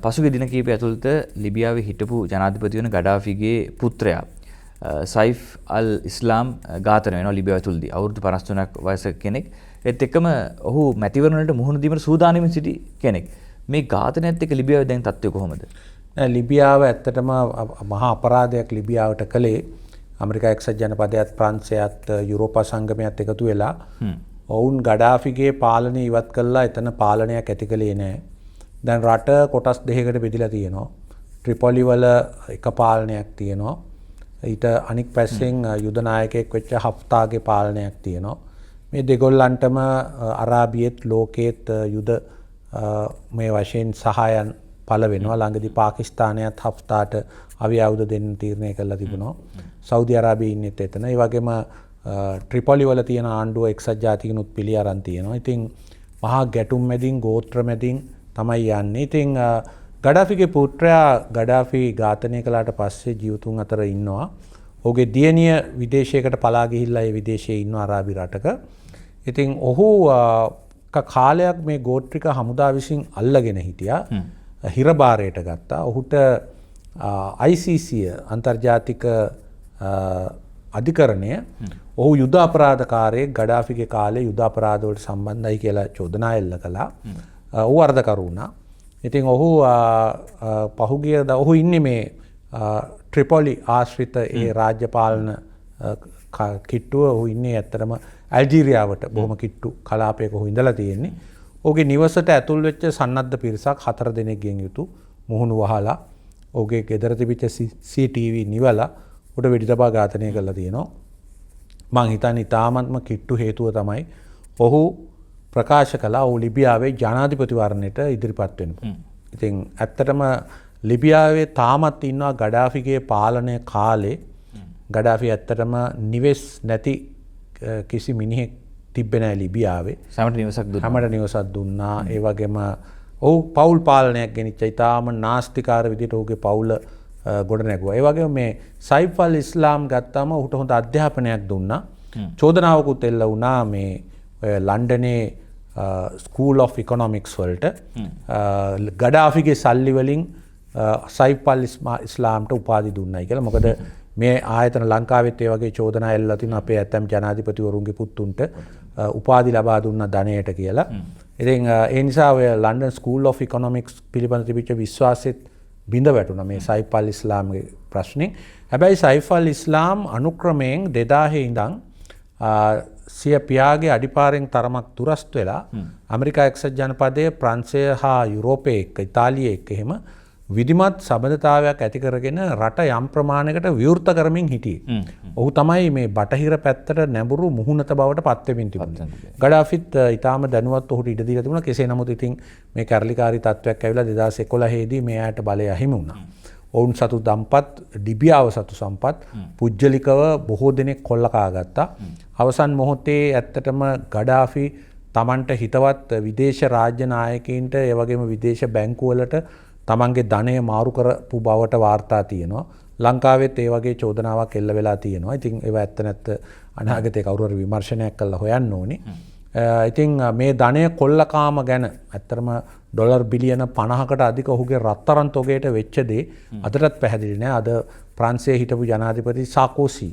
පසුගිය දින කිහිපය ඇතුළත ලිබියාවේ හිටපු ජනාධිපති වන ගඩාෆිගේ පුත්‍රයා සයිෆ් අල් ඉස්ලාම් ඝාතනය වෙනවා ලිබියාව තුලදී. අවුරුදු 53ක් වයසක කෙනෙක්. ඒත් එක්කම ඔහු මැතිවරණයට මුහුණ දීමට සූදානම්ව සිටි කෙනෙක්. මේ ඝාතනයත් එක්ක ලිබියාවේ දැන් තත්ත්වය කොහොමද? ලිබියාව ඇත්තටම මහා අපරාධයක් ලිබියාවට කළේ ඇමරිකා එක්සත් ජනපදයත් ප්‍රංශයත් යුරෝපා සංගමයත් එකතු වෙලා ඔවුන් ගඩාෆිගේ පාලනය ඉවත් කළා. එතන පාලනයක් ඇති කළේ නැහැ. දැන් රට කොටස් දෙකකට බෙදිලා තියෙනවා. ට්‍රිපොලි වල එක පාලනයක් තියෙනවා. ඊට අනික් පැත්තෙන් යුද නායකයෙක් වෙච්ච හෆ්තාගේ පාලනයක් තියෙනවා. මේ දෙගොල්ලන්ටම අරාබියෙත් ලෝකයේත් යුද මේ වශයෙන් සහායන් පළ වෙනවා. ළඟදී පාකිස්තානයත් හෆ්තාට අවි ආයුධ දෙන්න තීරණය කළා තිබුණා. සෞදි අරාබියේ ඉන්නෙත් එතන. ඒ වගේම ට්‍රිපොලි වල තියෙන ආණ්ඩුව එක්සත් ජාතිකිනුත් පිළි අරන් තියෙනවා. ඉතින් මහා ගැටුම් මැදින් ගෝත්‍ර මැදින් තමයි යන්නේ. ඉතින් ගඩාෆිගේ පුත්‍රයා ගඩාෆි ඝාතනය කළාට පස්සේ ජීවතුන් අතර ඉන්නවා. ඔහුගේ දියණිය විදේශයකට පලා ගිහිල්ලා ඒ විදේශයේ ඉන්න අරාබි රටක. ඉතින් ඔහු කාලයක් මේ ගෝත්‍රික හමුදා විසින් අල්ලගෙන හිටියා. හිරබාරයට ගත්තා. ඔහුට ICC අන්තර්ජාතික අධිකරණය ඔහු යුද අපරාධකාරයෙක් ගඩාෆිගේ කාලේ යුද අපරාධ වලට සම්බන්ධයි කියලා චෝදනා එල්ල කළා. ඔහු වරදකරු වුණා. ඉතින් ඔහු පහුගිය ඔහු ඉන්නේ මේ ට්‍රිපොලි ආශ්‍රිත ඒ රාජ්‍ය පාලන කිට්ටුව. ඔහු ඉන්නේ ඇත්තටම ඇල්ජීරියාවට බොහොම කිට්ටු කලාපයක ඔහු ඉඳලා තියෙන්නේ. ඔහුගේ නිවසට ඇතුල් වෙච්ච සන්නද්ධ පිරිසක් 4 දෙනෙක්ගෙන් යුතු මුහුණු වහලා ඔහුගේ ගෙදර තිබිච්ච CCTV නිවලා උඩ වෙඩි තබා ඝාතනය කරලා තියෙනවා. මං හිතන්නේ ඊටාත්ම කිට්ටු හේතුව තමයි ඔහු ප්‍රකාශ කළා ඔහු ලිබියාවේ ජනාධිපතිවරණයට ඉදිරිපත් වෙනවා. ඉතින් ඇත්තටම ලිබියාවේ තාමත් ඉන්නවා ගඩාෆිගේ පාලනය කාලේ ගඩාෆි ඇත්තටම නිවෙස් නැති කිසි මිනිහෙක් තිබ්බේ නැහැ ලිබියාවේ. හැමට නිවසක් දුන්නා. ඒ වගේම ඔහු පවුල් පාලනයක් ගෙනිච්ච ඊටාම නාස්තිකාර විදිහට ඔහුගේ පවුල ගොඩ නැගුවා. ඒ වගේම මේ සයිෆ් අල් ඉස්ලාම් ගත්තාම ඔහුට හොඳ අධ්‍යාපනයක් දුන්නා. චෝදනාවකුත් එල්ල වුණා මේ ලන්ඩනේ ස්කූල් ඔෆ් ඉකොනොමික්ස් වලට ගඩාෆිගේ සල්ලි වලින් සයිෆ් අල් ඉස්ලාම්ට උපාධි දුන්නයි කියලා. මොකද මේ ආයතන ලංකාවෙත් ඒ වගේ චෝදනා එල්ලලා තිනවා අපේ ඇතම් ජනාධිපතිවරුන්ගේ පුතුන්ට උපාධි ලබා දුන්න ධනයට කියලා. ඉතින් ඒ නිසා ඔය ලන්ඩන් ස්කූල් ඔෆ් ඉකොනොමික්ස් පිළිබඳ තිබිච්ච විශ්වාසෙත් බිඳ වැටුණා මේ සයිෆ් අල් ඉස්ලාම්ගේ ප්‍රශ්නේ. හැබැයි සයිෆ් අල් ඉස්ලාම් අනුක්‍රමයෙන් 2000 ඉඳන් සිය පියාගේ අඩිපාරෙන් තරමක් දුරස්ත වෙලා ඇමරිකා එක්සත් ජනපදයේ ප්‍රංශය හා යුරෝපයේ එක්ක ඉතාලියේ එක්ක එහෙම විධිමත් සබඳතාවයක් ඇති කරගෙන රට යම් ප්‍රමාණයකට විවෘත කරමින් හිටියේ. ඔහු තමයි මේ බටහිර පැත්තට නැඹුරු මුහුණත බවට පත් වෙමින් තිබුණේ. ගඩාෆිත් ඊටාම දැනුවත් ඔහුට ඉඩ දීලා තිබුණා. කෙසේ නමුත් ඉතින් මේ කැරලිකාරී තත්වයක් ඇවිල්ලා 2011 දී මේ ඇයට බලය අහිමි වුණා. ඔවුන් සතු දම්පත් ලිබියාව සතු සම්පත් පුජ්‍යලිකව බොහෝ දෙනෙක් කොල්ලකා ගත්තා. අවසන් මොහොතේ ඇත්තටම ගඩාෆි තමන්ට හිතවත් විදේශ රාජ්‍ය නායකයින්ට ඒ වගේම විදේශ බැංකු වලට තමන්ගේ ධනය මාරු කරපු බවට වාර්තා තියෙනවා. ලංකාවෙත් ඒ වගේ චෝදනාවක් එල්ල වෙලා තියෙනවා. ඉතින් ඒව ඇත්ත නැත්ත අනාගතේ කවුරු හරි විමර්ශනයක් කරලා හොයන්න ඕනේ. ඉතින් මේ ධනය කොල්ලකාම ගැන ඇත්තටම ඩොලර් බිලියන 50කට අධික ඔහුගේ රත්තරන් තොගයට වෙච්ච දේ අදටත් පැහැදිලි නෑ. අද ප්‍රංශයේ හිටපු ජනාධිපති සාකෝසි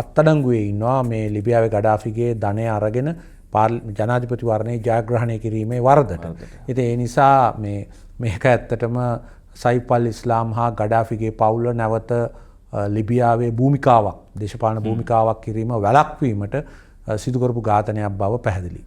අත්අඩංගුවේ ඉන්නවා මේ ලිබියාවේ ගඩාෆිගේ ධනය අරගෙන ජනාධිපතිවරණයේ ජයග්‍රහණය කිරීමේ වරදට. ඉතින් ඒ නිසා මේක ඇත්තටම සයිෆ් අල් ඉස්ලාම් හා ගඩාෆිගේ පවුල නැවත ලිබියාවේ භූමිකාවක් දේශපාලන භූමිකාවක් කිරීම වැළැක්වීමට සිදු කරපු ඝාතනයක් බව පැහැදිලි.